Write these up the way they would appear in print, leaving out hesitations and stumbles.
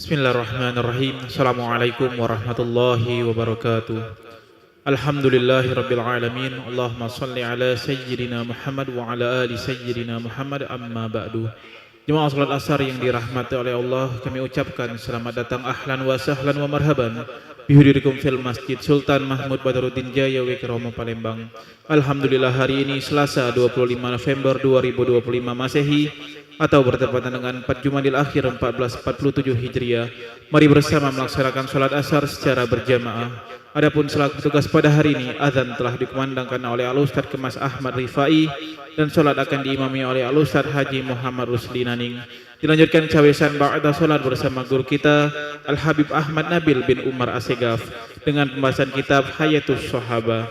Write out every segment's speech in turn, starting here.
Bismillahirrahmanirrahim. Assalamualaikum warahmatullahi wabarakatuh. Alhamdulillahirabbil alamin. Allahumma shalli ala sayyidina Muhammad wa ala ali sayyidina Muhammad, amma ba'du. Jemaah salat asar yang dirahmati oleh Allah, kami ucapkan selamat datang, ahlan wa sahlan wa marhaban bihudurikum fil Masjid Sultan Mahmud Badaruddin Jaya Wikromo Palembang. Alhamdulillah, hari ini Selasa 25 November 2025 Masehi atau bertepatan dengan 4 Jumadil Akhir 1447 Hijriah. Mari bersama melaksanakan salat asar secara berjamaah. Adapun selaku petugas pada hari ini, azan telah dikumandangkan oleh Al-Ustadz Kemas Ahmad Rifai dan salat akan diimami oleh Al-Ustadz Haji Muhammad Rusli Naning. Dilanjutkan cawesan ba'da salat bersama guru kita Al-Habib Ahmad Nabil bin Umar Asegaf dengan pembahasan kitab Hayatus Sahaba.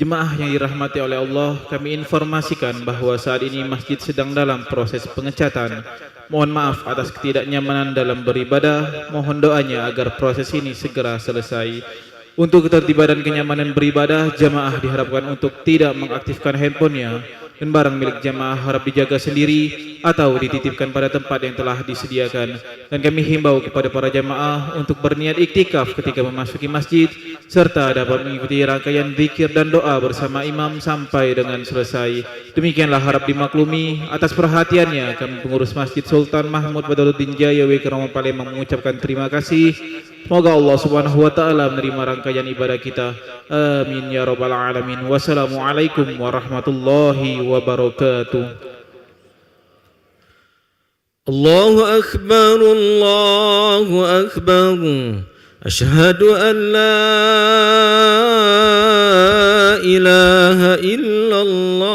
Jemaah yang dirahmati oleh Allah, kami informasikan bahwa saat ini masjid sedang dalam proses pengecatan. Mohon maaf atas ketidaknyamanan dalam beribadah. Mohon doanya agar proses ini segera selesai. Untuk ketertiban dan kenyamanan beribadah, jemaah diharapkan untuk tidak mengaktifkan handphonenya, dan barang milik jemaah harap dijaga sendiri atau dititipkan pada tempat yang telah disediakan. Dan kami himbau kepada para jemaah untuk berniat iktikaf ketika memasuki masjid, serta dapat mengikuti rangkaian zikir dan doa bersama imam sampai dengan selesai. Demikianlah harap dimaklumi. Atas perhatiannya, kami pengurus Masjid Sultan Mahmud Badaruddin Jaya Wikromo Palembang mengucapkan terima kasih. Semoga Allah Subhanahu wa taala menerima rangkaian ibadah kita. Amin ya rabbal alamin. Wassalamualaikum warahmatullahi wabarakatuh. Allahu akbar, Allahu akbar. Asyhadu an la ilaha illallah.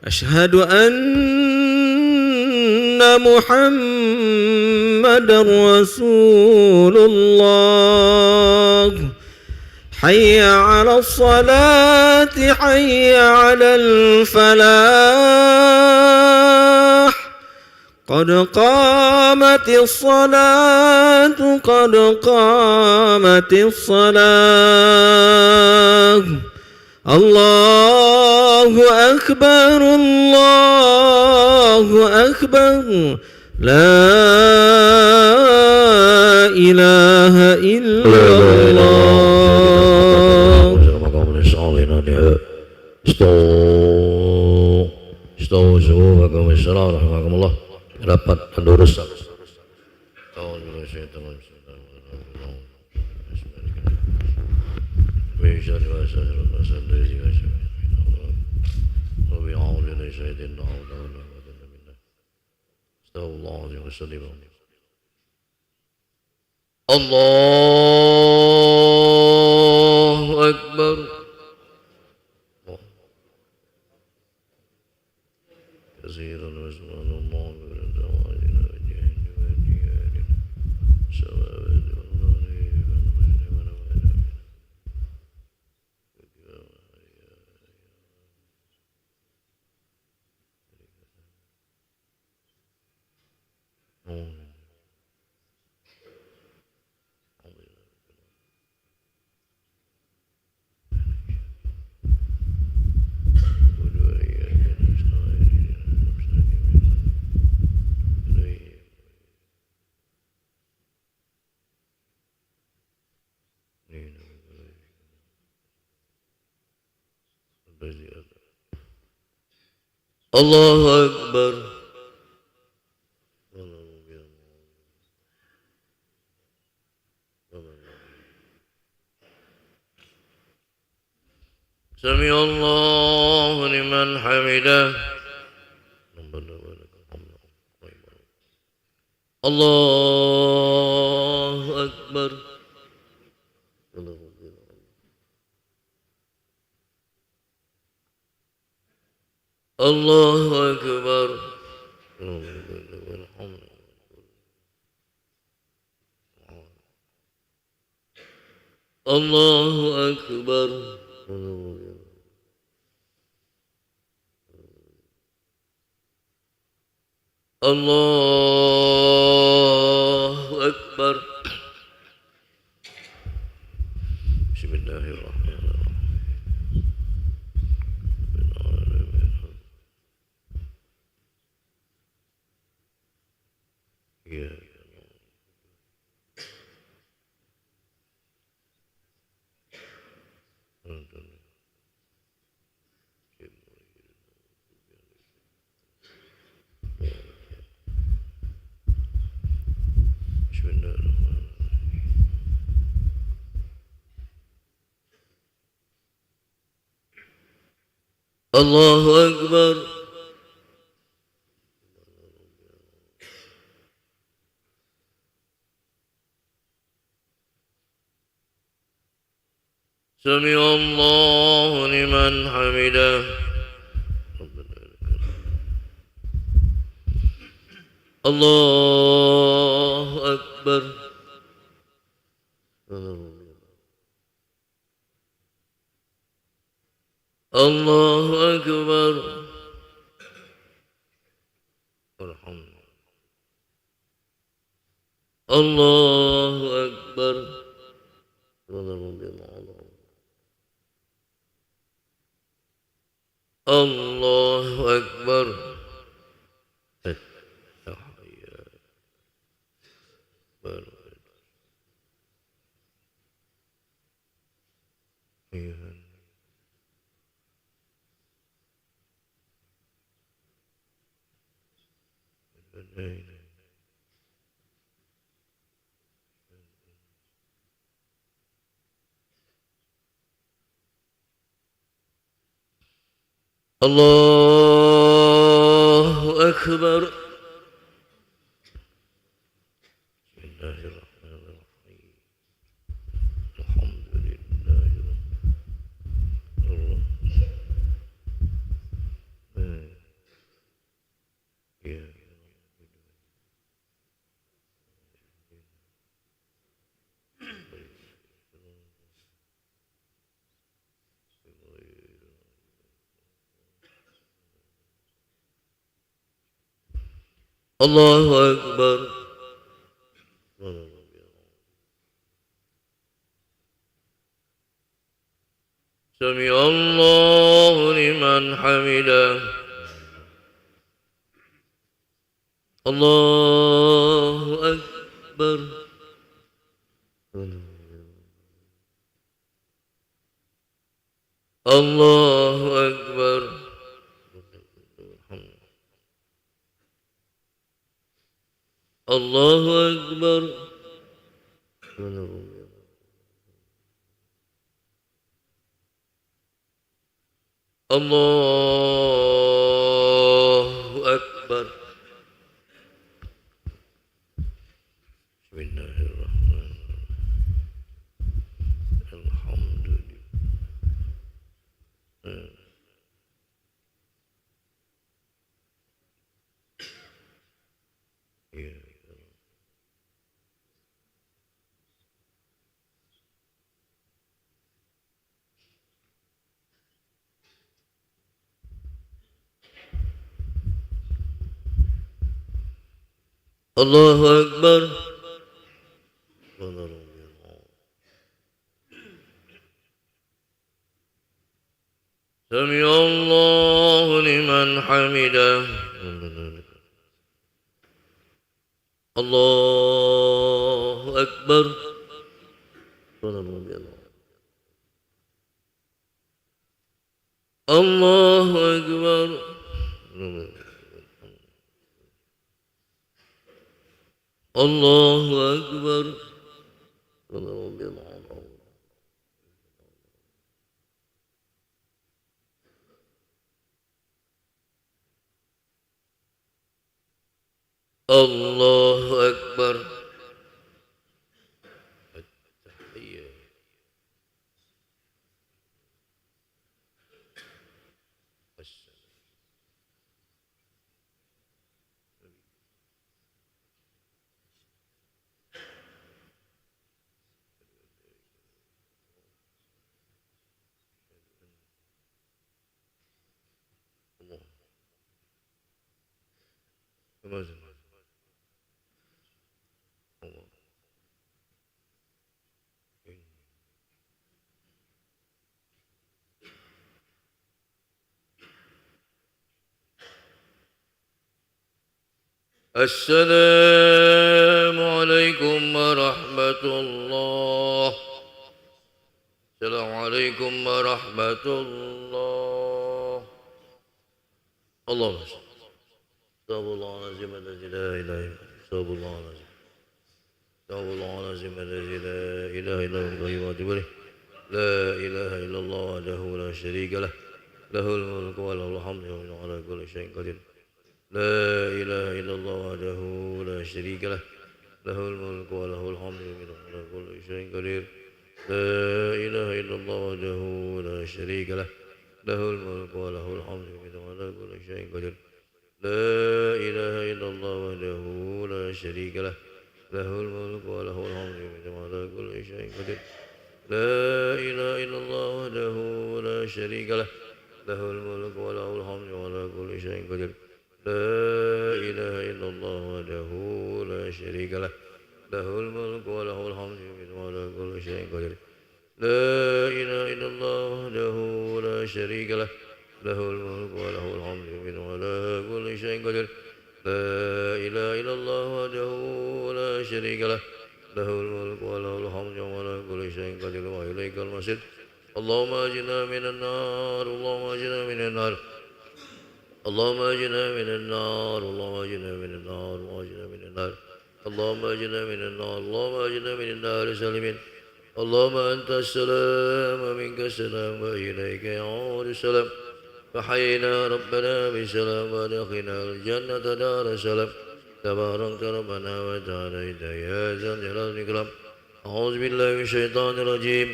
Asyhadu anna Muhammadar Rasulullah. Hayya 'alas salati, hayya 'alal falah. Qad qamatis salatu, qad qamatis salah. Allahu akbar, Allahu akbar. La ilaha illallah. Istawu suhufakum wassalam rahmatullah. Rapat lurus. Allahu akbar. Allahu akbar. Sami Allahu liman hamidah. Allahu akbar. Allahu akbar. Allahu akbar. Allahu akbar. Bismillahirrahmanirrahim. الله أكبر سمع الله لمن حمده الله أكبر الله أكبر الله أكبر الله أكبر الله أكبر بسم الله الرحمن الرحيم الحمد لله رب الله أكبر سمع الله لمن حمده الله أكبر الله أكبر الله أكبر الله أكبر بسم الله الرحمن الرحيم الحمد لله الله أكبر سمع الله لمن حمده الله أكبر الله أكبر الله أكبر الله أكبر التحية السلام عليكم ورحمة الله. السلام عليكم ورحمة الله. اللهم صل. استغفر الله العظيم الذي لا إله إلا هو. استغفر الله العظيم. استغفر الله العظيم الذي لا إله إلا هو الحي القيوم وأتوب إليه. لا إله إلا الله وحده لا شريك له له الملك وله الحمد وهو على كل شيء قدير لا إله إلا الله وحده لا شريك له له الملك وله الحمد وهو على كل شيء قدير لا إله إلا الله وحده لا شريك له له الملك وله الحمد وهو على كل شيء قدير لا إله إلا الله وحده لا شريك له له الملك وله الحمد وهو على كل شيء قدير لا إله إلا الله وحده لا شريك له له الملك وله الحمد وعلى كل شيء قدير لا إله إلا الله وحده لا شريك له له الملك وله الحمد وعلى كل شيء قدير لا إله إلا الله وحده لا شريك له له الملك وله الحمد وعلى كل شيء قدير لا إله إلا الله وحده لا شريك له له الملك وله الحمد وعلى كل شيء قدير وإليك المصير اللهم أجنا من النار اللهم أجنا من النار اللهم أجنا من النار اللهم أجنا من النار اللهم أجنا من النار اللهم أجنا من النار سالمين اللهم أنت السلام ومنك السلام وإليك يعود السلام فحينا ربنا بسلام وأدخلنا الجنة دار السلام تباركت ربنا وتعاليت يا ذا الجلال والإكرام أعوذ بالله من الشيطان الرجيم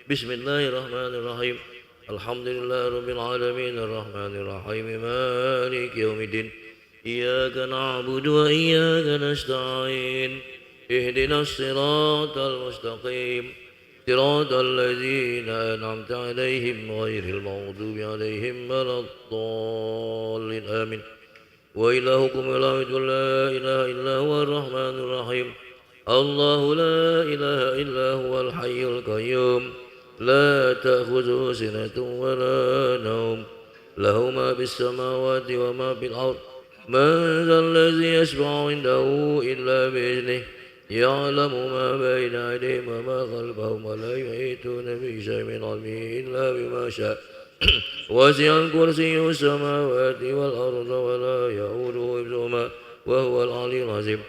بسم الله الرحمن الرحيم الحمد لله رب العالمين الرحمن الرحيم مالك يوم الدين إياك نعبد وإياك نستعين اهدنا الصراط المستقيم صراط الذين أنعمت عليهم غير المغضوب عليهم ولا الضالين آمين وإلهكم إله لا إله إلا هو الرحمن الرحيم الله لا إله إلا هو الحي القيوم لا تأخذه سنة ولا نوم له ما في السماوات وما في الأرض من ذا الذي يشفع عنده إلا بإذنه يعلم ما بين أيديهم وما خلفهم ولا يحيطون بشيء من علمه إلا بما شاء وسع كرسيه السماوات والأرض ولا يؤوده حفظهما وهو العلي العظيم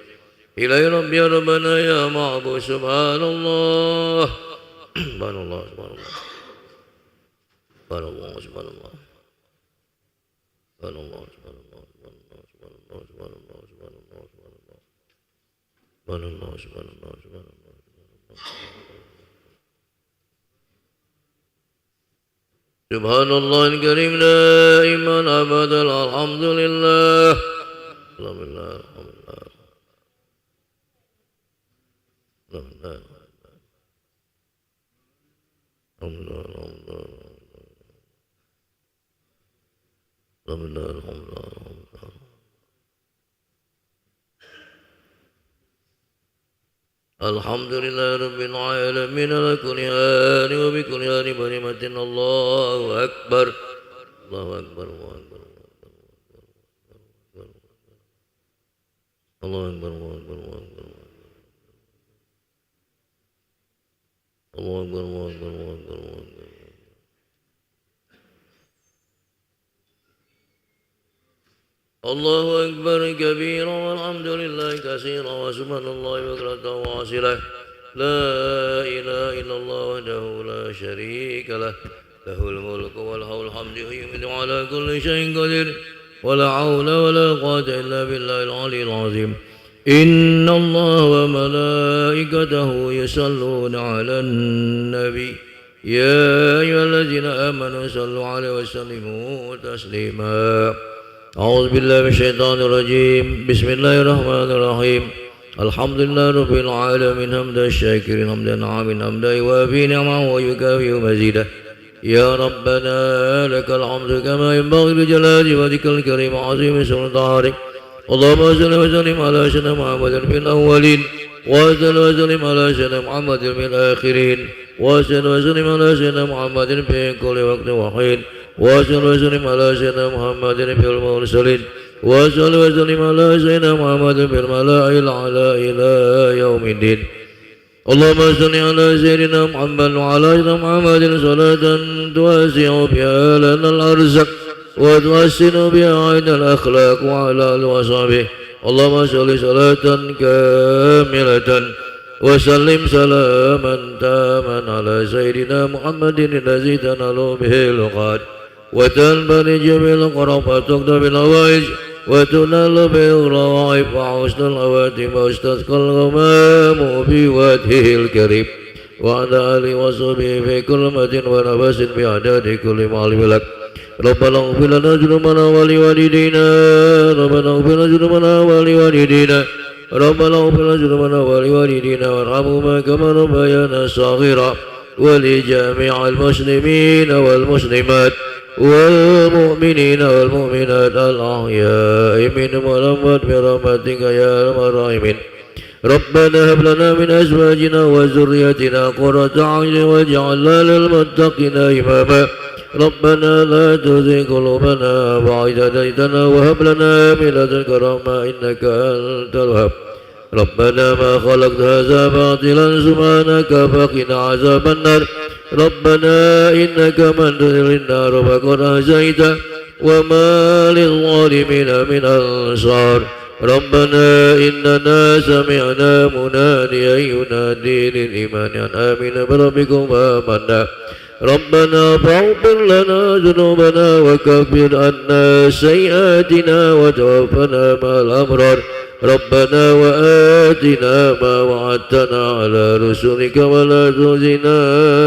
إلهي ربي ربنا يا معبود سبحان الله سبحان الله سبحان الله سبحان الله سبحان الله سبحان الله سبحان الله سبحان الله سبحان الله سبحان الله سبحان الله سبحان الله سبحان الله سبحان الله الكريم دائما أبدا الحمد لله الحمد لله الحمد لله الحمد لله الحمد لله الحمد لله الحمد لله الحمد لله رب العالمين على كل حال وبكل حال بنعمة الله أكبر الله أكبر الله أكبر الله أكبر الله أكبر الله أكبر الله أكبر الله أكبر الله أكبر الله أكبر الله أكبر كبيرا والحمد لله كثيرا وسبحان الله بكرة وأصيلا لا إله إلا الله وحده لا شريك له له الملك وله الحمد ويمد على كل شيء قدير ولا حول ولا قوة إلا بالله العلي العظيم إن الله وملائكته يصلون على النبي يا أيها الذين آمنوا صلوا عليه وسلموا تسليما أعوذ بالله من الشيطان الرجيم بسم الله الرحمن الرحيم الحمد لله رب العالمين حمد الشاكرين حمدا عاملا حمدا يوافي نعمه ويكافئ مزيدا يا ربنا لك الحمد كما ينبغي لجلال وجهك الكريم عظيم سلطانك اللهم صل وسلم على سيدنا محمد في الأولين وصل وسلم على سيدنا محمد في الآخرين وصل وسلم على سيدنا محمد في كل وقت وحين وصل وسلم على سيدنا محمد في المرسلين وصل وسلم على سيدنا محمد في الملأ الأعلى إلى يوم الدين اللهم صل على سيدنا محمد وعلى سيدنا محمد صلاة توسع بها لنا الأرزاق وتحسن بها عين الأخلاق وعلى آله وصحبه اللهم صل صلاة كاملة وسلم سلاما تاما على سيدنا محمد الذي تنال به اللقات وتنفرج بالقرب وتقضى بالهوائج وتنال بالروائب وحسن الخواتم واستسقى الغمام بوجهه الكريم وعلى آله وصحبه في كل مد ونفس بعدد كل معلم لك. ربنا اغفر لنا ذنوبنا ولوالدينا ربنا اغفر لنا ذنوبنا ولوالدينا ربنا اغفر لنا ذنوبنا ولوالدينا وارحمهما كما ربيانا صغيرا ولجميع المسلمين والمسلمات والمؤمنين والمؤمنات الأحياء منهم والأموات برحمتك يا أرحم الراحمين. ربنا هب لنا من أزواجنا وذريتنا قرة أعين واجعلنا للمتقين إماما. ربنا لا تزغ قلوبنا بعد إذ هديتنا وهب لنا من لدنك رحمة إنك أنت الوهاب. ربنا ما خلقت هذا باطلا سبحانك فقنا عذاب النار. ربنا إنك من تدخل النار فقد أخزيته وما للظالمين من أنصار. ربنا إننا سمعنا مناديا ينادي للإيمان أن آمنوا بربكم فآمنا. ربنا فاغفر لنا ذنوبنا وكفر عنا سيئاتنا وتوفنا مع الأبرار. ربنا وآتنا ما وعدتنا على رسلك ولا تخزنا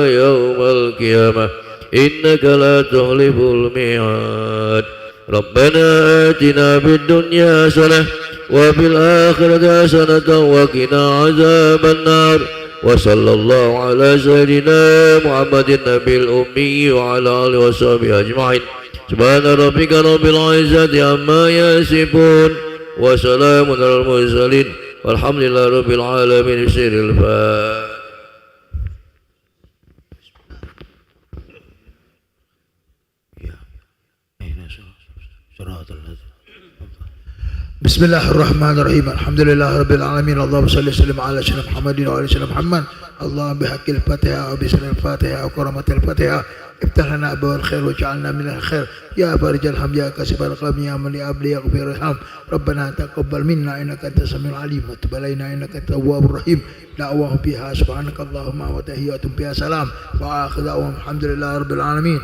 يوم القيامة إنك لا تخلف الميعاد. ربنا آتنا في الدنيا حسنة وفي الآخرة حسنة وقنا عذاب النار. وصلى الله على سيدنا محمد النبي الأمي وعلى آله وصحبه أجمعين. سبحان ربك رب العزة عما يصفون وسلام على المرسلين والحمد لله رب العالمين. سير الفاتحة. بسم الله الرحمن الرحيم. الحمد لله رب العالمين. اللهم صل وسلم على سيدنا محمد وعلى سيدنا محمد. اللهم بحق الفاتحة وبسر الفاتحة وكرامة الفاتحة افتح لنا أبواب الخير واجعلنا من الخير يا فارج الهم يا كاشف الغم يا من يأبلي يغفر الهم. ربنا تقبل منا إنك أنت السميع العليم وتب علينا إنك أنت التواب الرحيم. دعواهم فيها سبحانك اللهم وتحياتهم فيها سلام وآخر دعواهم الحمد لله رب العالمين.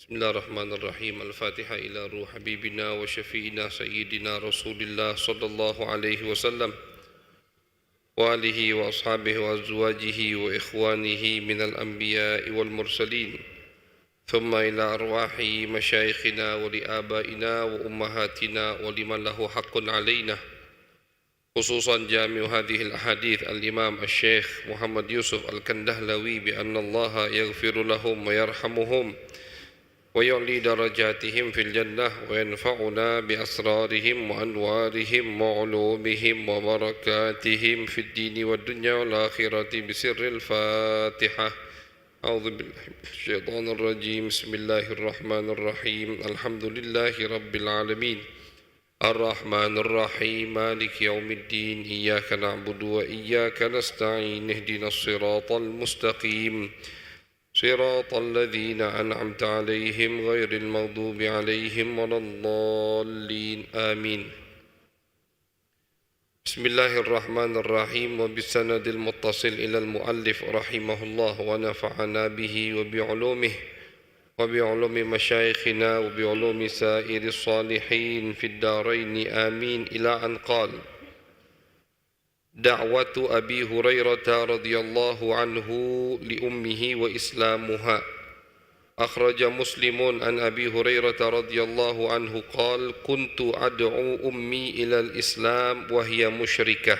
بسم الله الرحمن الرحيم. الفاتحة إلى روح حبيبنا وشفينا سيدنا رسول الله صلى الله عليه وسلم وآله وأصحابه وأزواجه وإخوانه من الأنبياء والمرسلين ثم إلى أرواح مشايخنا ولآبائنا وأمهاتنا ولمن له حق علينا خصوصا جامع هذه الأحاديث الإمام الشيخ محمد يوسف الكندهلوي بأن الله يغفر لهم ويرحمهم ويعلي درجاتهم في الجنة وينفعنا بأسرارهم وأنوارهم وعلومهم وبركاتهم في الدين والدنيا والآخرة بسر الفاتحة. أعوذ بالله من الشيطان الرجيم. بسم الله الرحمن الرحيم. الحمد لله رب العالمين الرحمن الرحيم مالك يوم الدين إياك نعبد وإياك نستعين اهدنا الصراط المستقيم صراط الذين أنعمت عليهم غير المغضوب عليهم ولا الضالين آمين. بسم الله الرحمن الرحيم. وبالسند المتصل إلى المؤلف رحمه الله ونفعنا به وبعلومه وبعلوم مشايخنا وبعلوم سائر الصالحين في الدارين آمين إلى أن قال: دعوة أبي هريرة رضي الله عنه لأمه وإسلامها. أخرج مسلم عن أبي هريرة رضي الله عنه قال: كنت أدعو أمي إلى الإسلام وهي مشركة،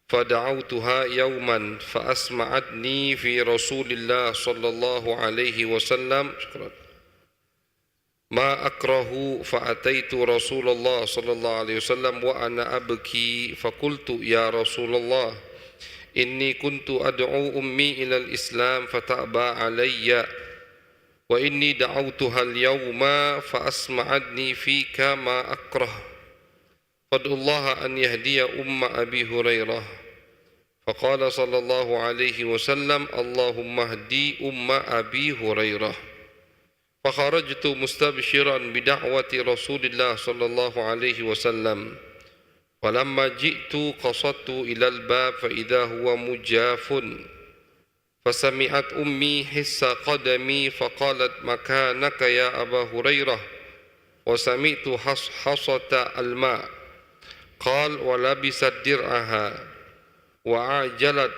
فدعوتها يوما فأسمعتني في رسول الله صلى الله عليه وسلم ما أكره، فأتيت رسول الله صلى الله عليه وسلم وأنا أبكي، فقلت: يا رسول الله، إني كنت أدعو أمي إلى الإسلام فتأبى علي، وإني دعوتها اليوم فأسمعتني فيك ما أكره، فادعو الله أن يهدي أم أبي هريرة. فقال صلى الله عليه وسلم: اللهم اهدي أم أبي هريرة. فخرجت مستبشرا بدعوة رسول الله صلى الله عليه وسلم، فلما جئت قصدت إلى الباب فإذا هو مجاف، فسمعت أمي حس قدمي فقالت: مكانك يا أبا هريرة، وسمعت حصحصة الماء. قال: ولبست درعها وعجلت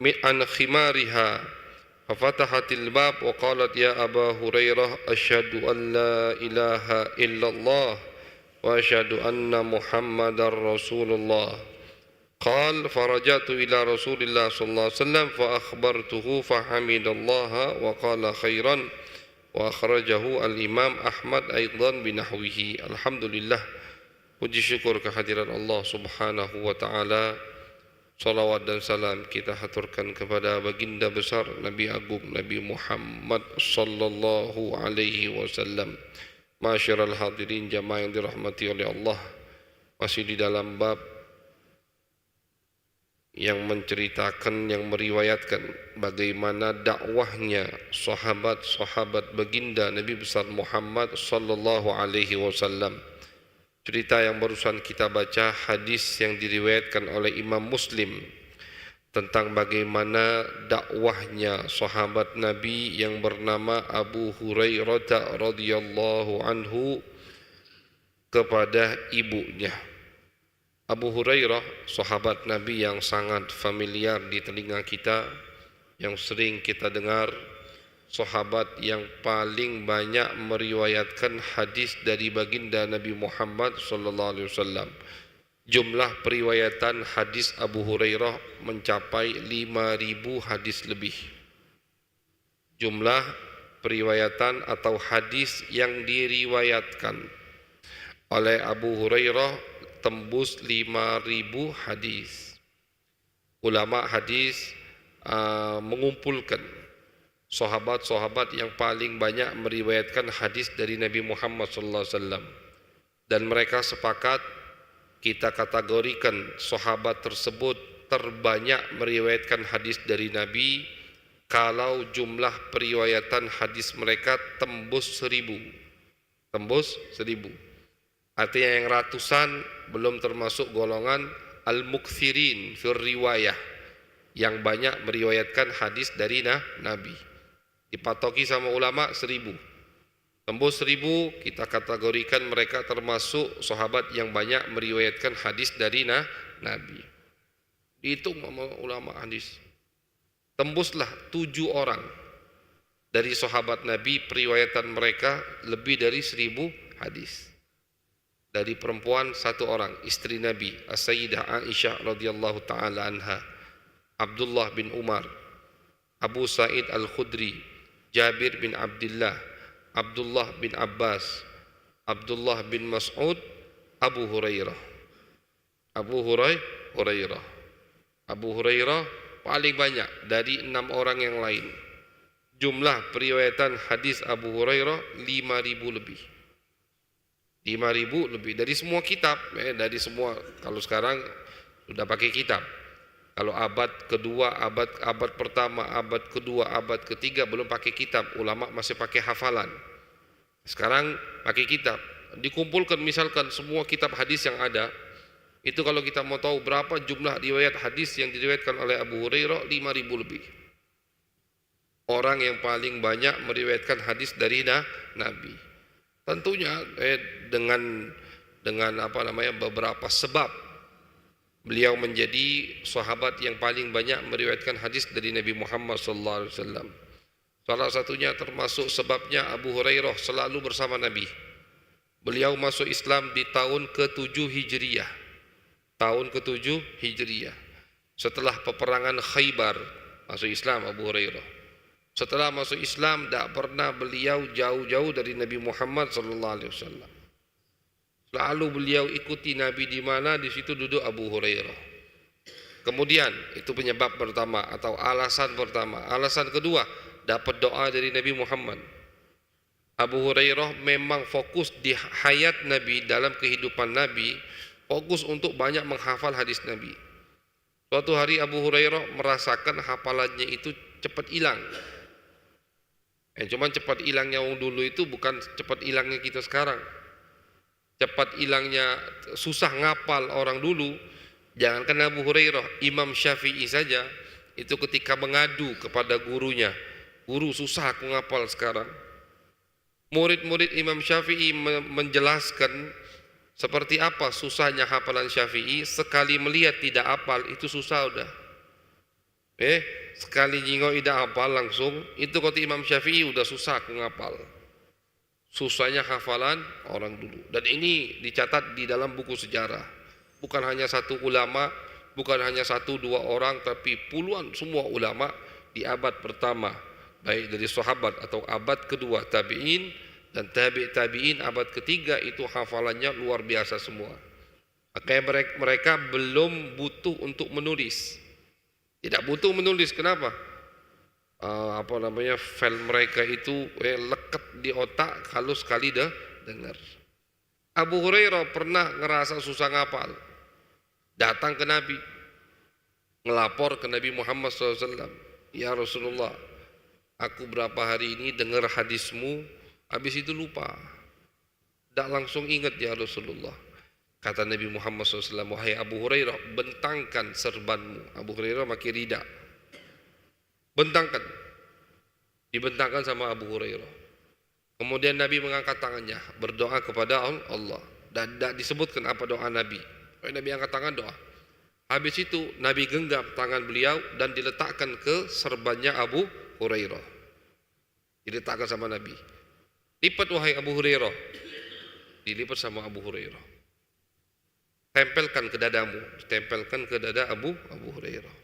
عن خمارها، ففتحت الباب وقالت: يا أبا هريرة، أشهد أن لا إله إلا الله وأشهد أن محمد رسول الله. قال: فرجعت إلى رسول الله صلى الله عليه وسلم فأخبرته فحمد الله وقال خيرا، وأخرجه الإمام أحمد أيضا بنحوه. Alhamdulillah, puji syukur kehadiran Allah Subhanahu wa Ta'ala. Salawat dan salam kita haturkan kepada baginda besar Nabi Agung Nabi Muhammad sallallahu alaihi wasallam. Masyiral hadirin jamaah yang dirahmati oleh Allah, masih di dalam bab yang menceritakan, yang meriwayatkan bagaimana dakwahnya sahabat-sahabat baginda Nabi besar Muhammad sallallahu alaihi wasallam. Cerita yang barusan kita baca, hadis yang diriwayatkan oleh Imam Muslim tentang bagaimana dakwahnya sahabat Nabi yang bernama Abu Hurairah radhiyallahu anhu kepada ibunya. Abu Hurairah, sahabat Nabi yang sangat familiar di telinga kita, yang sering kita dengar, sahabat yang paling banyak meriwayatkan hadis dari baginda Nabi Muhammad sallallahu alaihi wasallam. Jumlah periwayatan hadis Abu Hurairah mencapai 5.000 hadis lebih. Jumlah periwayatan atau hadis yang diriwayatkan oleh Abu Hurairah tembus 5.000 hadis. Ulama hadis mengumpulkan sahabat-sahabat yang paling banyak meriwayatkan hadis dari Nabi Muhammad sallallahu alaihi wasallam, dan mereka sepakat kita kategorikan sahabat tersebut terbanyak meriwayatkan hadis dari Nabi kalau jumlah periwayatan hadis mereka tembus 1.000. Tembus 1.000. Artinya yang ratusan belum termasuk golongan al-mukthirin fir riwayah, yang banyak meriwayatkan hadis dari Nabi. Dipatoki sama ulama 1.000. Tembus 1.000, kita kategorikan mereka termasuk sahabat yang banyak meriwayatkan hadis dari Nabi. Dihitung sama ulama hadis. Tembuslah 7 orang dari sahabat Nabi, periwayatan mereka lebih dari 1.000 hadis. Dari perempuan 1 orang, istri Nabi, As-Sayyidah Aisyah radhiyallahu taala anha, Abdullah bin Umar, Abu Sa'id Al-Khudri, Jabir bin Abdullah, Abdullah bin Abbas, Abdullah bin Mas'ud, Abu Hurairah. Abu Hurairah paling banyak dari 6 orang yang lain. Jumlah periwayatan hadis Abu Hurairah 5.000 lebih. 5.000 lebih dari semua kitab, dari semua. Kalau sekarang sudah pakai kitab. Kalau abad kedua, abad pertama, abad kedua, abad ketiga belum pakai kitab, ulama masih pakai hafalan. Sekarang pakai kitab. Dikumpulkan misalkan semua kitab hadis yang ada, itu kalau kita mau tahu berapa jumlah riwayat hadis yang diriwayatkan oleh Abu Hurairah, 5.000 lebih. orang yang paling banyak meriwayatkan hadis dari Nabi. Tentunya dengan beberapa sebab beliau menjadi sahabat yang paling banyak meriwayatkan hadis dari Nabi Muhammad SAW. Salah satunya termasuk sebabnya Abu Hurairah selalu bersama Nabi. Beliau masuk Islam di tahun ke-7 Hijriyah. Tahun ke-7 Hijriyah. Setelah peperangan Khaybar masuk Islam Abu Hurairah. Setelah masuk Islam tak pernah beliau jauh-jauh dari Nabi Muhammad SAW. Selalu beliau ikuti Nabi di mana, di situ duduk Abu Hurairah. Kemudian itu penyebab pertama atau alasan pertama. Alasan kedua, dapat doa dari Nabi Muhammad. Abu Hurairah memang fokus di hayat Nabi, dalam kehidupan Nabi, fokus untuk banyak menghafal hadis Nabi. Suatu hari Abu Hurairah merasakan hafalannya itu cepat hilang. Cuman cepat hilangnya orang dulu itu bukan cepat hilangnya kita sekarang. Cepat hilangnya susah ngapal orang dulu. Jangankan Abu Hurairah, Imam Syafi'i saja itu ketika mengadu kepada gurunya, guru susah aku ngapal sekarang. Murid-murid Imam Syafi'i menjelaskan seperti apa susahnya hafalan Syafi'i. Sekali melihat tidak hafal itu susah udah. Sekali jingok tidak hafal langsung itu kata Imam Syafi'i udah susah aku ngapal. Susahnya hafalan orang dulu. Dan ini dicatat di dalam buku sejarah. Bukan hanya satu ulama, bukan hanya satu dua orang, tapi puluhan semua ulama di abad pertama, baik dari sahabat atau abad kedua tabi'in dan tabi'in abad ketiga, itu hafalannya luar biasa semua. Makanya mereka belum butuh untuk menulis. Tidak butuh menulis, kenapa? File mereka itu lekat di otak kalau sekali dengar. Abu Hurairah pernah ngerasa susah ngapal, datang ke Nabi, ngelapor ke Nabi Muhammad SAW, ya Rasulullah, aku berapa hari ini dengar hadismu, habis itu lupa, tidak langsung ingat ya Rasulullah. Kata Nabi Muhammad SAW, wahai Abu Hurairah, bentangkan serbanmu. Abu Hurairah pakai rida, bentangkan, dibentangkan sama Abu Hurairah. Kemudian Nabi mengangkat tangannya, berdoa kepada Allah, dan tidak disebutkan apa doa Nabi. Nabi angkat tangan doa. Habis itu Nabi genggam tangan beliau dan diletakkan ke serbannya Abu Hurairah. Diletakkan sama Nabi. Lipat wahai Abu Hurairah. Dilipat sama Abu Hurairah. Tempelkan ke dadamu, tempelkan ke dada Abu Hurairah.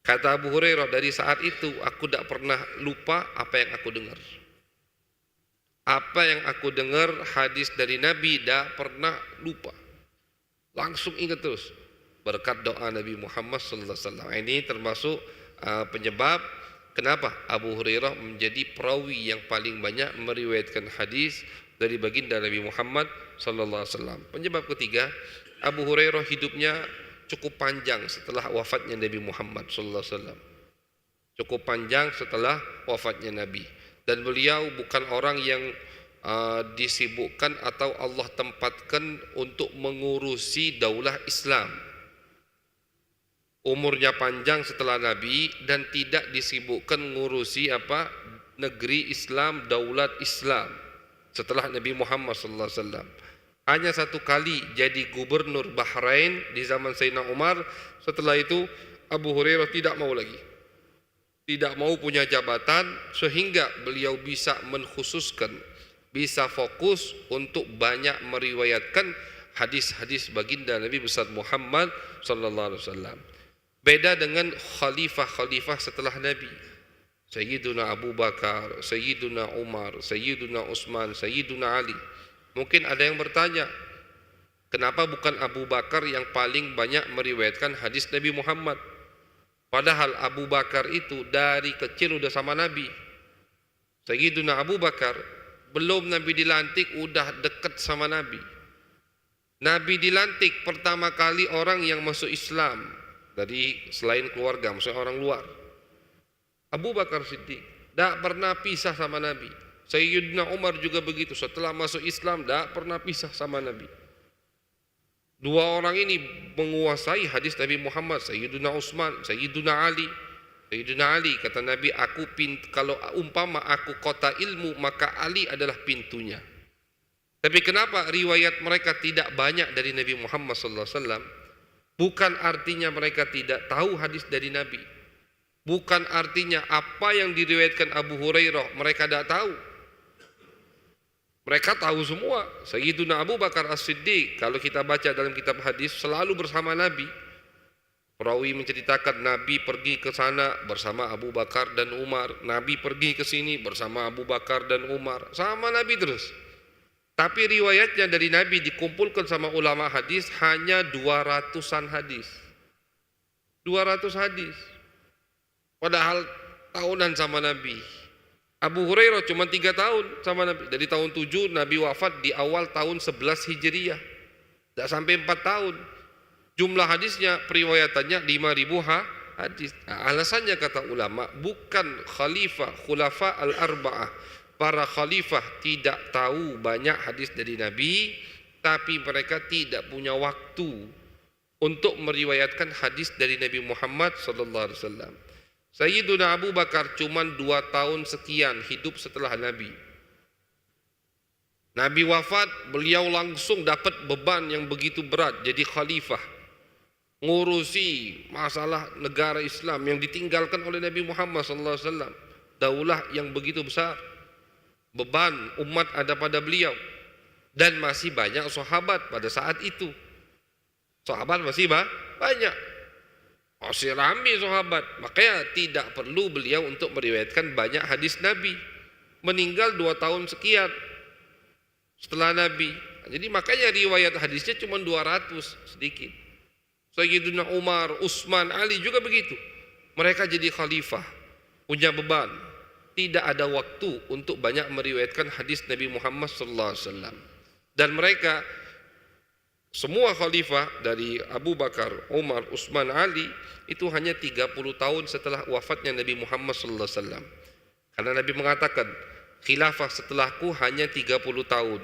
Kata Abu Hurairah, dari saat itu aku tidak pernah lupa apa yang aku dengar. Apa yang aku dengar hadis dari Nabi tidak pernah lupa. Langsung ingat terus berkat doa Nabi Muhammad SAW. Ini termasuk penyebab kenapa Abu Hurairah menjadi perawi yang paling banyak meriwayatkan hadis dari baginda Nabi Muhammad SAW. Penyebab ketiga, Abu Hurairah hidupnya cukup panjang setelah wafatnya Nabi Muhammad SAW. Cukup panjang setelah wafatnya Nabi. Dan beliau bukan orang yang disibukkan atau Allah tempatkan untuk mengurusi daulah Islam. Umurnya panjang setelah Nabi dan tidak disibukkan mengurusi negeri Islam, daulat Islam setelah Nabi Muhammad SAW. Hanya satu kali jadi gubernur Bahrain di zaman Sayyidina Umar. Setelah itu Abu Hurairah tidak mau lagi, tidak mau punya jabatan, sehingga beliau bisa mengkhususkan, bisa fokus untuk banyak meriwayatkan hadis-hadis baginda Nabi besar Muhammad SAW. Beda dengan khalifah-khalifah setelah Nabi, Sayyiduna Abu Bakar, Sayyiduna Umar, Sayyiduna Utsman, Sayyiduna Ali. Mungkin ada yang bertanya, kenapa bukan Abu Bakar yang paling banyak meriwayatkan hadis Nabi Muhammad? Padahal Abu Bakar itu dari kecil udah sama Nabi. Sayyiduna Abu Bakar belum Nabi dilantik udah dekat sama Nabi. Nabi dilantik pertama kali orang yang masuk Islam dari selain keluarga, maksudnya orang luar. Abu Bakar Siddiq tidak pernah pisah sama Nabi. Sayyidina Umar juga begitu, setelah masuk Islam tidak pernah pisah sama Nabi. Dua orang ini menguasai hadis Nabi Muhammad, Sayyidina Utsman, Sayyidina Ali. Sayyidina Ali kata Nabi, kalau umpama aku kota ilmu, maka Ali adalah pintunya. Tapi kenapa riwayat mereka tidak banyak dari Nabi Muhammad SAW? Bukan artinya mereka tidak tahu hadis dari Nabi. Bukan artinya apa yang diriwayatkan Abu Hurairah mereka tidak tahu. Mereka tahu semua. Sayyidina Abu Bakar As-Siddiq, kalau kita baca dalam kitab hadis, selalu bersama Nabi. Perawi menceritakan Nabi pergi ke sana bersama Abu Bakar dan Umar. Nabi pergi ke sini bersama Abu Bakar dan Umar. Sama Nabi terus. Tapi riwayatnya dari Nabi dikumpulkan sama ulama hadis hanya 200-an hadis. 200 hadis. Padahal tahunan sama Nabi. Abu Hurairah cuma 3 tahun sama Nabi. Dari tahun 7 Nabi wafat di awal tahun 11 Hijriah. Tidak sampai 4 tahun. Jumlah hadisnya, periwayatannya 5.000 hadis. Nah, alasannya kata ulama, bukan khulafa al-arba'ah. Para khalifah tidak tahu banyak hadis dari Nabi, tapi mereka tidak punya waktu untuk meriwayatkan hadis dari Nabi Muhammad SAW. Sayyiduna Abu Bakar cuma 2 tahun sekian hidup setelah Nabi. Nabi wafat, beliau langsung dapat beban yang begitu berat jadi khalifah, ngurusi masalah negara Islam yang ditinggalkan oleh Nabi Muhammad SAW. Daulah yang begitu besar, beban umat ada pada beliau, dan masih banyak sahabat pada saat itu. Sahabat masih banyak, masih ramai sahabat, makanya tidak perlu beliau untuk meriwayatkan banyak hadis Nabi. Meninggal 2 tahun sekian setelah Nabi, jadi makanya riwayat hadisnya cuma 200 sedikit. Sayyidina Umar, Utsman, Ali juga begitu. Mereka jadi khalifah, punya beban, tidak ada waktu untuk banyak meriwayatkan hadis Nabi Muhammad SAW. Dan mereka semua khalifah dari Abu Bakar, Umar, Utsman, Ali itu hanya 30 tahun setelah wafatnya Nabi Muhammad SAW. Karena Nabi mengatakan, khilafah setelahku hanya 30 tahun.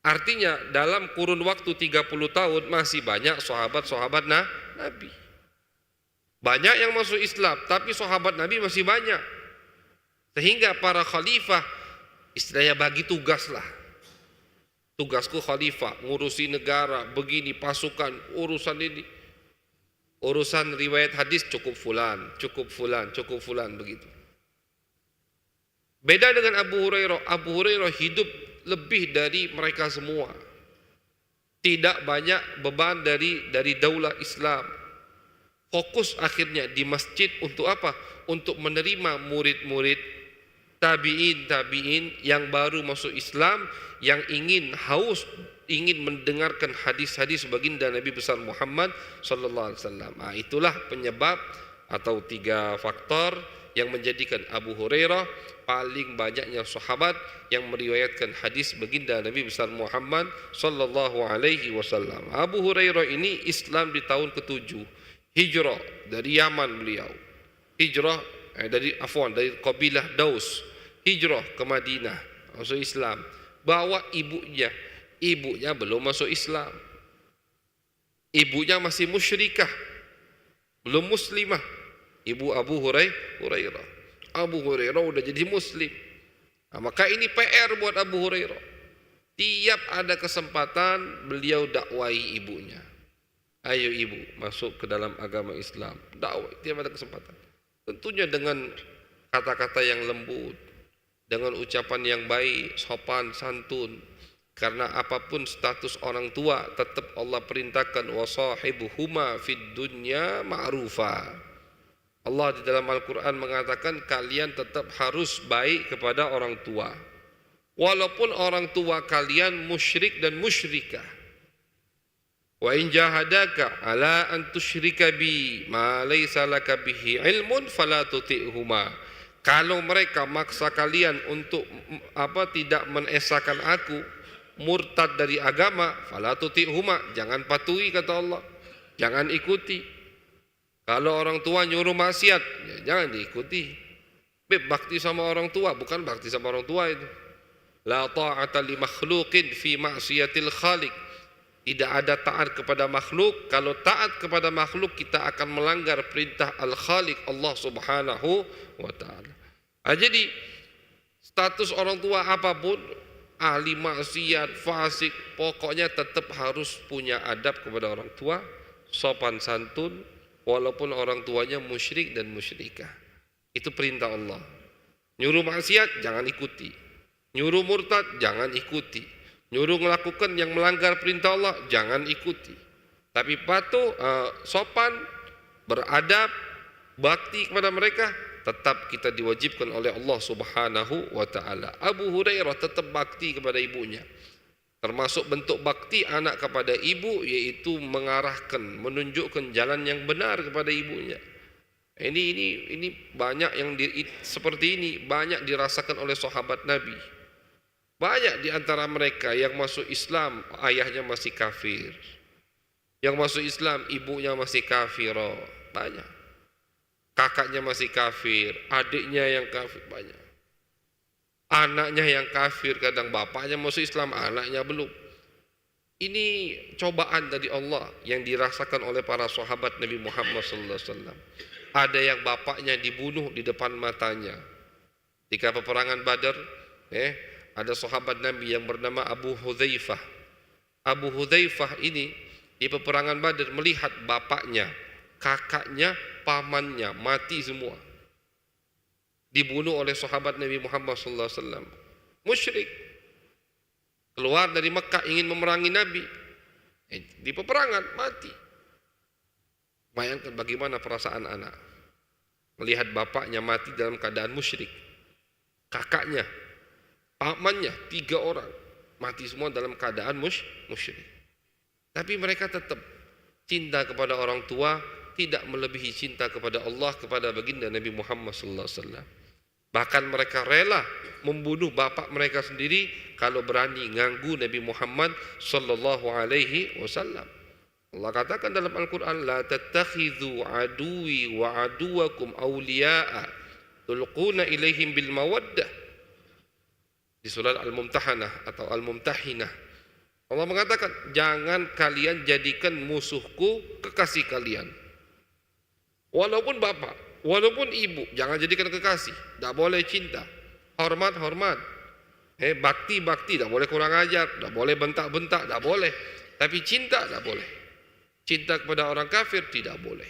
Artinya dalam kurun waktu 30 tahun masih banyak sahabat-sahabat Nabi. Banyak yang masuk Islam, tapi sahabat Nabi masih banyak. Sehingga para khalifah istilahnya bagi tugas lah. Tugasku khalifah, ngurusi negara, begini, pasukan, urusan ini. Urusan riwayat hadis cukup fulan, begitu. Beda dengan Abu Hurairah. Abu Hurairah hidup lebih dari mereka semua. Tidak banyak beban dari daulah Islam. Fokus akhirnya di masjid untuk apa? Untuk menerima murid-murid tabi'in yang baru masuk Islam, yang haus ingin mendengarkan hadis-hadis baginda Nabi besar Muhammad sallallahu alaihi wasallam. Itulah penyebab atau 3 faktor yang menjadikan Abu Hurairah paling banyaknya sahabat yang meriwayatkan hadis baginda Nabi besar Muhammad sallallahu alaihi wasallam. Abu Hurairah ini Islam di tahun ke-7 hijrah dari Yaman beliau. Hijrah dari kabilah Daus, hijrah ke Madinah, masuk Islam. Bawa ibunya belum masuk Islam. Ibunya masih musyrikah, belum muslimah. Ibu Abu Hurairah. Abu Hurairah udah jadi muslim. Maka ini PR buat Abu Hurairah. Tiap ada kesempatan beliau dakwahi ibunya. Ayo ibu masuk ke dalam agama Islam. Dakwah tiap ada kesempatan. Tentunya dengan kata-kata yang lembut, dengan ucapan yang baik, sopan, santun. Karena apapun status orang tua, tetap Allah perintahkan wasahibuhuma fid dunya ma'rufa. Allah di dalam Al-Quran mengatakan kalian tetap harus baik kepada orang tua, walaupun orang tua kalian musyrik dan musyrikah. Wa in jahadaka ala an tusyrika bi ma laysa laka bihi ilmun fala tuti'huma. Kalau mereka maksa kalian untuk tidak menesakan aku, murtad dari agama, fala tuti'huma, jangan patuhi kata Allah, jangan ikuti. Kalau orang tua nyuruh maksiat, ya jangan diikuti. Bakti sama orang tua, bukan bakti sama orang tua itu. La ta'ata li makhluqin fi ma'siyatil khaliq. Tidak ada taat kepada makhluk. Kalau taat kepada makhluk, kita akan melanggar perintah Al-Khaliq Allah Subhanahu wa ta'ala. Jadi status orang tua apapun, ahli maksiat, fasik, pokoknya tetap harus punya adab kepada orang tua, sopan santun, walaupun orang tuanya musyrik dan musyrikah. Itu perintah Allah. Nyuruh maksiat jangan ikuti, nyuruh murtad jangan ikuti, nyuruh melakukan yang melanggar perintah Allah jangan ikuti. Tapi patuh, sopan, beradab, bakti kepada mereka, tetap kita diwajibkan oleh Allah Subhanahu wa ta'ala. Abu Hurairah tetap bakti kepada ibunya. Termasuk bentuk bakti anak kepada ibu, yaitu mengarahkan, menunjukkan jalan yang benar kepada ibunya. Ini banyak yang seperti ini banyak dirasakan oleh sahabat Nabi. Banyak di antara mereka yang masuk Islam ayahnya masih kafir, yang masuk Islam ibunya masih kafirah, banyak. Kakaknya masih kafir, adiknya yang kafir, banyak. Anaknya yang kafir, kadang bapaknya masuk Islam, anaknya belum. Ini cobaan dari Allah yang dirasakan oleh para sahabat Nabi Muhammad SAW. Ada yang bapaknya dibunuh di depan matanya. Ketika peperangan Badar, ada sahabat Nabi yang bernama Abu Hudzaifah. Abu Hudzaifah ini di peperangan Badar melihat bapaknya, kakaknya, pamannya mati semua, dibunuh oleh sahabat Nabi Muhammad SAW. Musyrik, keluar dari Mekah ingin memerangi Nabi, di peperangan mati. Bayangkan bagaimana perasaan anak melihat bapaknya mati dalam keadaan musyrik, kakaknya, pamannya, 3 orang mati semua dalam keadaan musyrik. Tapi mereka tetap cinta kepada orang tua, tidak melebihi cinta kepada Allah, kepada baginda Nabi Muhammad SAW. Bahkan mereka rela membunuh bapak mereka sendiri kalau berani ganggu Nabi Muhammad SAW. Allah katakan dalam Al-Quran, la tattakhidhu aduwi wa aduwakum awliya'a tulquna ilaihim bil mawaddah. Di surat Al-Mumtahanah atau Al-Mumtahinah, Allah mengatakan, jangan kalian jadikan musuhku kekasih kalian. Walaupun bapak, walaupun ibu, jangan jadikan kekasih. Tak boleh cinta, hormat, bakti, tak boleh kurang ajar, tak boleh bentak, tak boleh. Tapi cinta tak boleh. Cinta kepada orang kafir tidak boleh.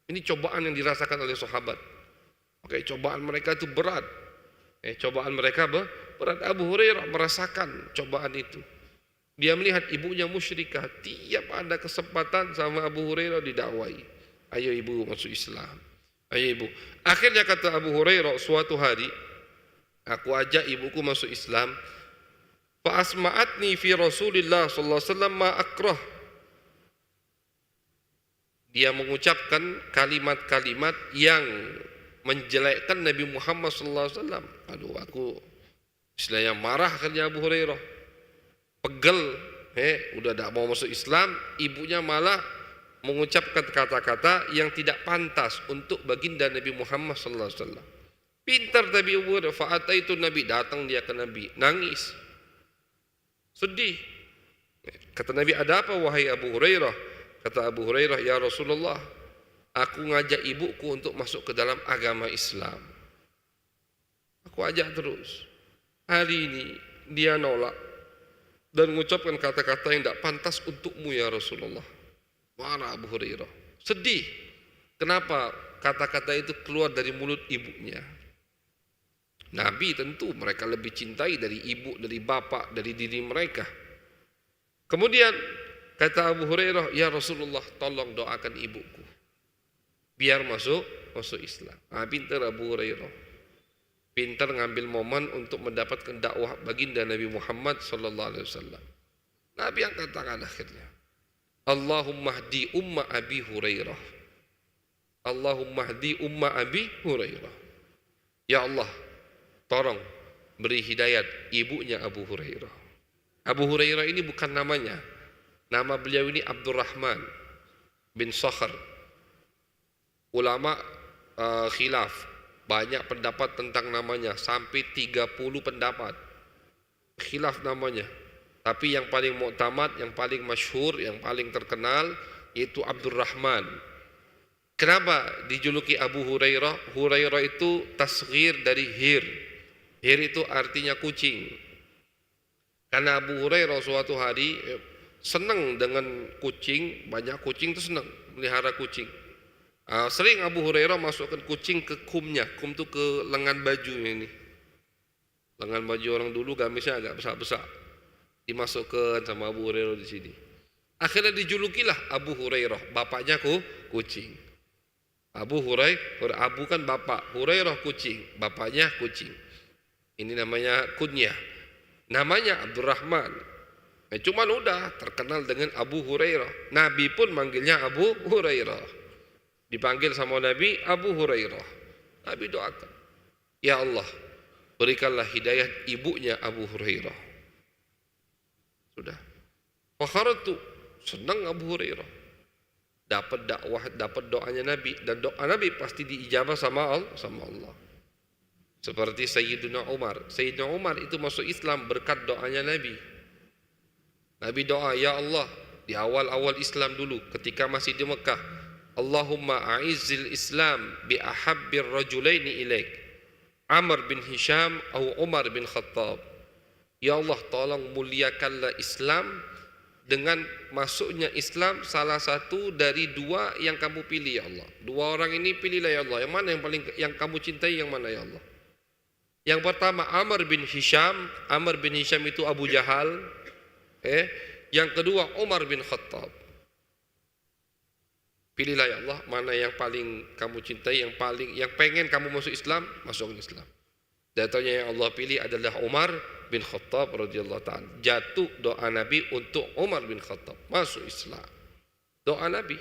Ini cobaan yang dirasakan oleh sahabat. Oke, cobaan mereka itu berat. Cobaan mereka berat. Abu Hurairah merasakan cobaan itu. Dia melihat ibunya musyrikah. Tiap ada kesempatan sama Abu Hurairah didakwai. Ayo ibu masuk Islam. Ayo ibu. Akhirnya kata Abu Hurairah, suatu hari aku ajak ibuku masuk Islam. Fa asma'atni fi Rasulillah sallallahu alaihi wasallam ma akrah. Dia mengucapkan kalimat-kalimat yang menjelekkan Nabi Muhammad SAW. Aduh, aku istilahnya marah akhirnya Abu Hurairah. Pegel, udah tak mau masuk Islam, ibunya malah mengucapkan kata-kata yang tidak pantas untuk baginda Nabi Muhammad SAW. Pintar tapi Abu Hurairah, fa'ataitu Nabi, datang dia ke Nabi, nangis, sedih. Kata Nabi, ada apa wahai Abu Hurairah? Kata Abu Hurairah, ya Rasulullah, aku ngajak ibuku untuk masuk ke dalam agama Islam. Aku ajak terus. Hari ini dia nolak dan mengucapkan kata-kata yang tidak pantas untukmu ya Rasulullah. Marah Abu Hurairah, sedih. Kenapa kata-kata itu keluar dari mulut ibunya? Nabi tentu mereka lebih cintai dari ibu, dari bapak, dari diri mereka. Kemudian kata Abu Hurairah, ya Rasulullah, tolong doakan ibuku biar masuk Islam. Pintar Abu Hurairah, pintar ngambil momen untuk mendapatkan dakwah baginda Nabi Muhammad SAW. Nabi yang katakan akhirnya, Allahumma hdi umma Abi Hurairah, Allahumma hdi umma Abi Hurairah. Ya Allah, tolong beri hidayat ibunya Abu Hurairah. Abu Hurairah ini bukan namanya. Nama beliau ini Abdurrahman bin Sakhr. Ulama khilaf, banyak pendapat tentang namanya, sampai 30 pendapat khilaf namanya. Tapi yang paling muktamad, yang paling masyhur, yang paling terkenal yaitu Abdurrahman. Kenapa dijuluki Abu Hurairah? Hurairah itu tasghir dari hir. Hir itu artinya kucing. Karena Abu Hurairah suatu hari senang dengan kucing, banyak kucing itu senang melihara kucing. Sering Abu Hurairah masukkan kucing ke kumnya. Kum itu ke lengan bajunya ini. Lengan baju orang dulu gamisnya agak besar-besar. Dimasukkan sama Abu Hurairah di sini. Akhirnya dijulukilah Abu Hurairah, bapaknya kucing. Abu kan bapak, Hurairah kucing, bapaknya kucing. Ini namanya kunyah. Namanya Abdurrahman. Cuman udah terkenal dengan Abu Hurairah. Nabi pun manggilnya Abu Hurairah. Dipanggil sama Nabi Abu Hurairah. Nabi doakan, ya Allah, berikanlah hidayah ibunya Abu Hurairah. Sudah. Fakharatu, senang Abu Hurairah. Dapat dakwah, dapat doanya Nabi, dan doa Nabi pasti diijabah sama Allah. Seperti Sayyidina Umar. Sayyidina Umar itu masuk Islam berkat doanya Nabi. Nabi doa, ya Allah, di awal-awal Islam dulu ketika masih di Mekah, Allahumma a'izzil Islam bi ahabbir rajulaini ilaik, Amr bin Hisham atau Umar bin Khattab. Ya Allah, tolong muliakanlah Islam dengan masuknya Islam salah satu dari dua yang kamu pilih ya Allah. Dua orang ini pilihlah ya Allah. Yang mana yang kamu cintai, yang mana ya Allah? Yang pertama Amr bin Hisham. Amr bin Hisham itu Abu Jahal. Yang kedua Umar bin Khattab. Pilihlah ya Allah mana yang paling kamu cintai, yang pengen kamu masuk Islam, masuk Islam. Datanya yang Allah pilih adalah Umar bin Khattab radhiyallahu ta'ala. Jatuh doa Nabi untuk Umar bin Khattab masuk Islam. Doa Nabi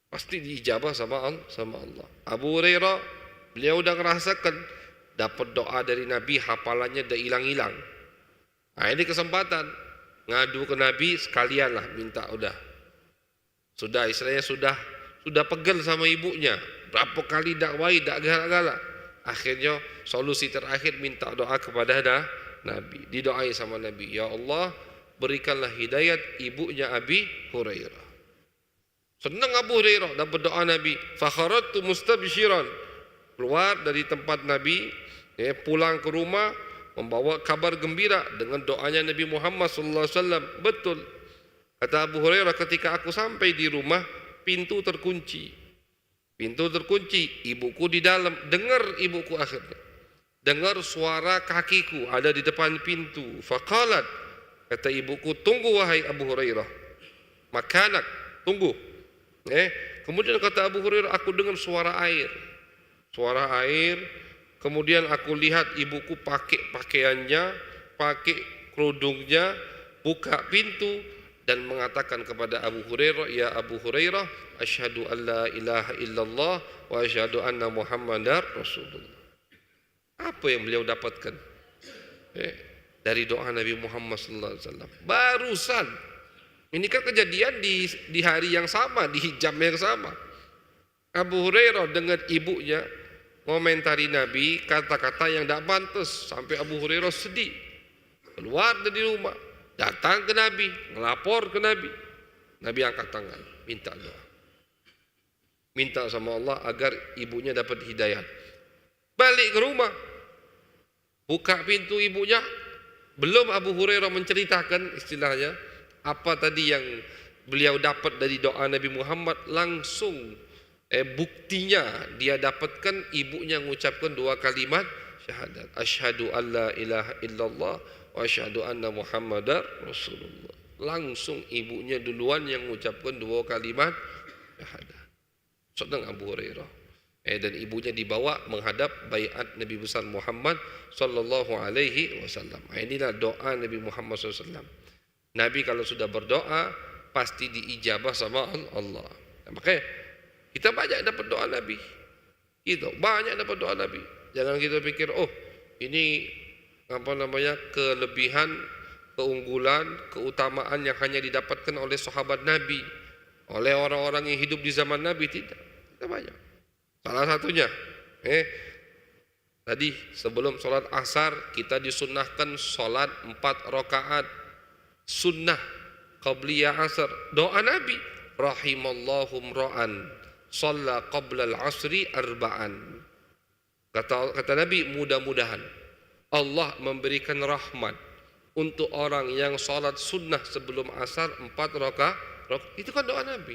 pasti diijabah sama Allah. Abu Hurairah, beliau udah ngerasakan dapat doa dari Nabi, hafalannya udah hilang-hilang. Nah, ini kesempatan ngadu ke Nabi sekalianlah, minta sudah istilahnya sudah pegel sama ibunya, berapa kali dakwai dak galak-galak. Akhirnya solusi terakhir minta doa kepada Nabi. Didoai sama Nabi, ya Allah, berikanlah hidayat ibunya Abi Hurairah. Senang Abu Hurairah dapat doa Nabi. Fakharatu mustabshiran, keluar dari tempat Nabi, pulang ke rumah membawa kabar gembira dengan doanya Nabi Muhammad sallallahu alaihi wasallam. Betul kata Abu Hurairah, ketika aku sampai di rumah, pintu terkunci, ibuku di dalam. Dengar ibuku akhirnya, dengar suara kakiku ada di depan pintu. Faqalat, kata ibuku, tunggu wahai Abu Hurairah, makanak, tunggu. Kemudian kata Abu Hurairah, aku dengar suara air. Kemudian aku lihat ibuku pakai pakaiannya, pakai kerudungnya, buka pintu dan mengatakan kepada Abu Hurairah, ya Abu Hurairah, asyhadu an la ilaha illallah wa asyhadu anna Muhammadar Rasulullah. Apa yang beliau dapatkan dari doa Nabi Muhammad sallallahu alaihi wasallam? Barusan ini kan kejadian di hari yang sama, di jam yang sama. Abu Hurairah dengar ibunya komentari Nabi, kata-kata yang tidak pantas, sampai Abu Hurairah sedih. Keluar dari rumah, datang ke Nabi, melapor ke Nabi. Nabi angkat tangan, minta doa, minta sama Allah agar ibunya dapat hidayah. Balik ke rumah, buka pintu ibunya, belum Abu Hurairah menceritakan istilahnya apa tadi yang beliau dapat dari doa Nabi Muhammad, langsung buktinya dia dapatkan ibunya mengucapkan dua kalimat syahadat, asyhadu alla ilaha illallah wa asyhadu anna Muhammadar Rasulullah. Langsung ibunya duluan yang mengucapkan dua kalimat syahadat. Sedang Abu Hurairah. Dan ibunya dibawa menghadap baiat Nabi besar Muhammad sallallahu alaihi wasallam. Inilah doa Nabi Muhammad sallallahu alaihi wasallam. Nabi kalau sudah berdoa pasti diijabah sama Allah. Makanya kita banyak dapat doa Nabi. Banyak dapat doa Nabi. Jangan kita pikir, oh ini kelebihan, keunggulan, keutamaan yang hanya didapatkan oleh sahabat Nabi, oleh orang-orang yang hidup di zaman Nabi. Tidak. Kita banyak. Salah satunya, tadi sebelum sholat asar kita disunnahkan sholat 4 rakaat. sunnah qabliyah asar. Doa Nabi, rahimallahu mra'an shalla qabla al-asri arba'an. Kata Nabi, mudah-mudahan Allah memberikan rahmat untuk orang yang salat sunnah sebelum asar 4 rakaat. Itu kan doa Nabi.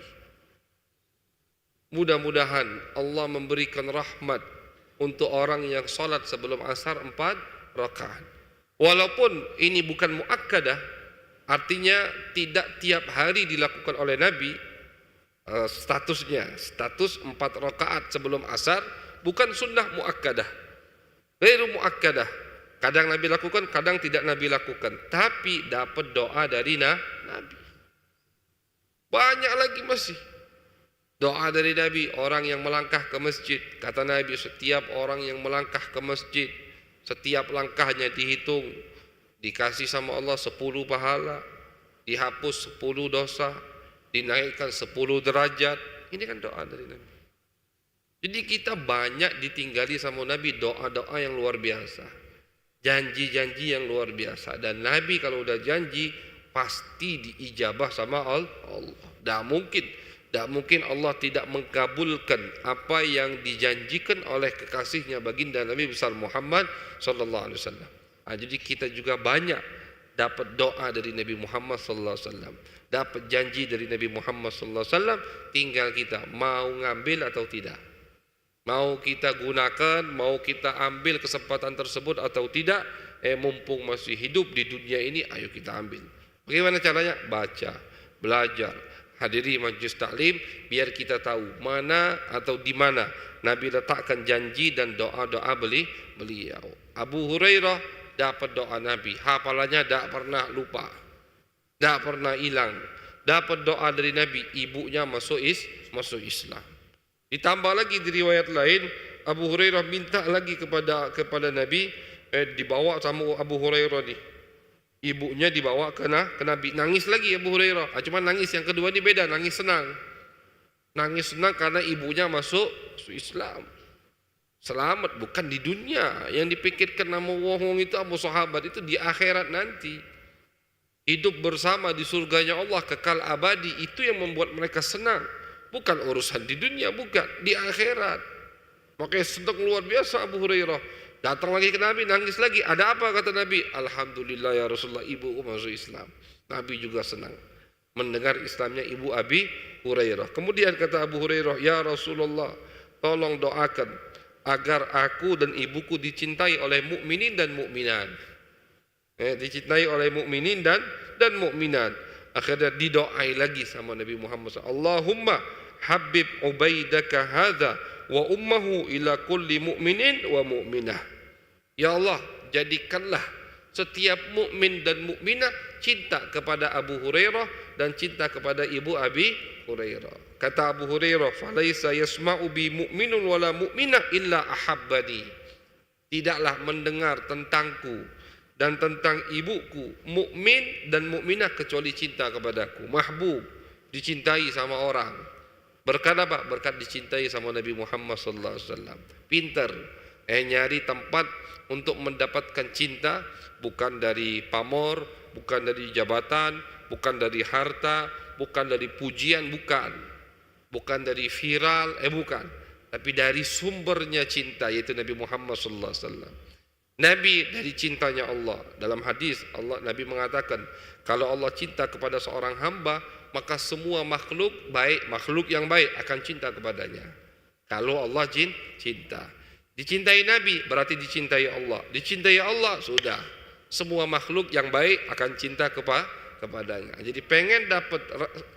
Mudah-mudahan Allah memberikan rahmat untuk orang yang salat sebelum asar 4 rakaat. Walaupun ini bukan muakkadah, artinya tidak tiap hari dilakukan oleh Nabi, status 4 rakaat sebelum asar bukan sunnah muakkadah, ghairu muakkadah. Kadang Nabi lakukan, kadang tidak Nabi lakukan, tapi dapat doa dari Nabi. Banyak lagi masih doa dari Nabi. Orang yang melangkah ke masjid, kata Nabi, setiap orang yang melangkah ke masjid, setiap langkahnya dihitung, dikasih sama Allah 10 pahala, dihapus 10 dosa, dinaikkan 10 derajat. Ini kan doa dari Nabi. Jadi kita banyak ditinggali sama Nabi doa-doa yang luar biasa, janji-janji yang luar biasa. Dan Nabi kalau udah janji pasti diijabah sama Allah. Tidak mungkin Allah tidak mengkabulkan apa yang dijanjikan oleh kekasihnya baginda Nabi besar Muhammad sallallahu alaihi wasallam. Jadi kita juga banyak dapat doa dari Nabi Muhammad sallallahu alaihi wasallam, dapat janji dari Nabi Muhammad sallallahu alaihi wasallam, tinggal kita mau ngambil atau tidak. Mau kita gunakan, mau kita ambil kesempatan tersebut atau tidak. Mumpung masih hidup di dunia ini, ayo kita ambil. Bagaimana caranya? Baca, belajar, hadiri majlis taklim, biar kita tahu mana atau di mana Nabi letakkan janji dan doa-doa beliau. Abu Hurairah dapat doa Nabi, hafalannya tidak pernah lupa, tidak pernah hilang. Dapat doa dari Nabi, ibunya masuk Islam. Ditambah lagi di riwayat lain, Abu Hurairah minta lagi kepada Nabi, dibawa sama Abu Hurairah nih, ibunya dibawa ke Nabi. Nangis lagi Abu Hurairah. Cuma nangis yang kedua ini beda, nangis senang. Nangis senang karena ibunya masuk Islam. Selamat, bukan di dunia. Yang dipikirkan nama wong itu Abu sahabat itu di akhirat nanti. Hidup bersama di surganya Allah kekal abadi, itu yang membuat mereka senang. Bukan urusan di dunia, bukan, di akhirat. Makanya senang luar biasa Abu Hurairah. Datang lagi ke Nabi, nangis lagi. Ada apa kata Nabi? Alhamdulillah ya Rasulullah, ibuku masuk Islam. Nabi juga senang mendengar Islamnya ibu Abi Hurairah. Kemudian kata Abu Hurairah, ya Rasulullah, tolong doakan agar aku dan ibuku dicintai oleh mukminin dan mukminat. Dicintai oleh mukminin dan mukminat. Akhirnya didoai lagi sama Nabi Muhammad SAW. Allahumma habib ubaidaka hadha wa ummahu ila kulli mu'minin wa mu'minah. Ya Allah, jadikanlah setiap mukmin dan mukminah cinta kepada Abu Hurairah dan cinta kepada ibu Abi Hurairah. Kata Abu Hurairah, falaisa yasma'u bi mu'minun wala mu'minah illa ahabbani. Tidaklah mendengar tentangku dan tentang ibuku mukmin dan mukminah kecuali cinta kepadaku. Mahbub, dicintai sama orang. Berkat apa? Berkat dicintai sama Nabi Muhammad sallallahu alaihi wasallam. Pinter, nyari tempat untuk mendapatkan cinta, bukan dari pamor, bukan dari jabatan, bukan dari harta, bukan dari pujian, bukan dari viral, bukan, tapi dari sumbernya cinta, yaitu Nabi Muhammad sallallahu alaihi wasallam. Nabi dari cintanya Allah. Dalam hadis Nabi mengatakan, kalau Allah cinta kepada seorang hamba, maka semua makhluk baik, makhluk yang baik akan cinta kepadanya. Kalau Allah cinta, dicintai Nabi berarti dicintai Allah. Dicintai Allah, sudah, semua makhluk yang baik akan cinta kepadanya. Jadi pengen dapat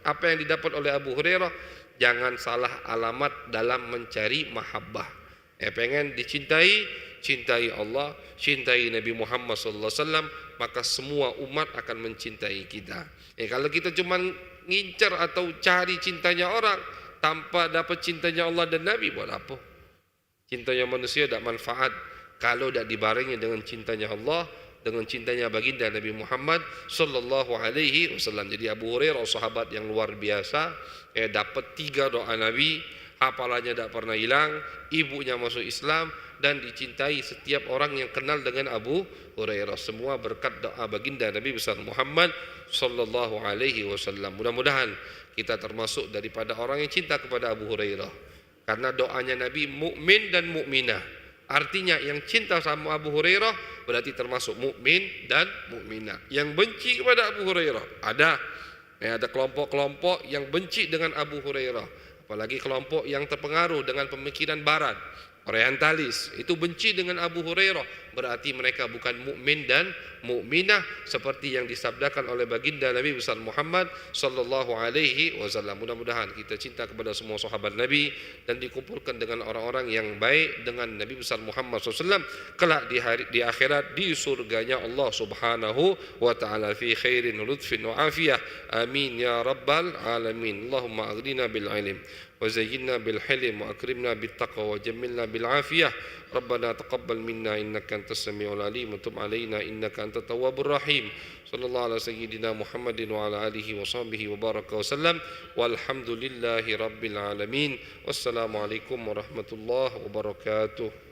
apa yang didapat oleh Abu Hurairah, jangan salah alamat dalam mencari mahabbah. Pengen dicintai, cintai Allah, cintai Nabi Muhammad SAW, maka semua umat akan mencintai kita. Kalau kita cuma ngincar atau cari cintanya orang tanpa dapat cintanya Allah dan Nabi, buat apa? Cintanya manusia tidak manfaat kalau tidak dibarengi dengan cintanya Allah, dengan cintanya baginda Nabi Muhammad sallallahu alaihi wasallam. Jadi Abu Hurairah sahabat yang luar biasa, dapat 3 doa Nabi, hafalannya tidak pernah hilang, ibunya masuk Islam, dan dicintai setiap orang yang kenal dengan Abu Hurairah. Semua berkat doa baginda Nabi besar Muhammad sallallahu alaihi wasallam. Mudah-mudahan kita termasuk daripada orang yang cinta kepada Abu Hurairah. Karena doanya Nabi mukmin dan mukminah. Artinya yang cinta sama Abu Hurairah berarti termasuk mukmin dan mukminah. Yang benci kepada Abu Hurairah ada kelompok-kelompok yang benci dengan Abu Hurairah, apalagi kelompok yang terpengaruh dengan pemikiran barat, orientalis, itu benci dengan Abu Hurairah, berarti mereka bukan mukmin dan mukminah seperti yang disabdakan oleh baginda Nabi besar Muhammad sallallahu alaihi wasallam. Mudah-mudahan kita cinta kepada semua sahabat Nabi dan dikumpulkan dengan orang-orang yang baik dengan Nabi besar Muhammad SAW kelak di akhirat di surganya Allah Subhanahu wa taala fi khairin lutfin wa afiyah. Amin ya rabbal alamin. Allahumma aghnina bil ilm wa zayyinna bil hilm wa akrimna bit taqwa wa jammilna bil afiyah. ربنا تقبل منا إنك أنت السميع العليم وتب علينا إنك أنت التواب الرحيم. صلى الله على سيدنا محمد وعلى آله وصحبه وبارك وسلم والحمد لله رب العالمين. والسلام عليكم ورحمة الله وبركاته.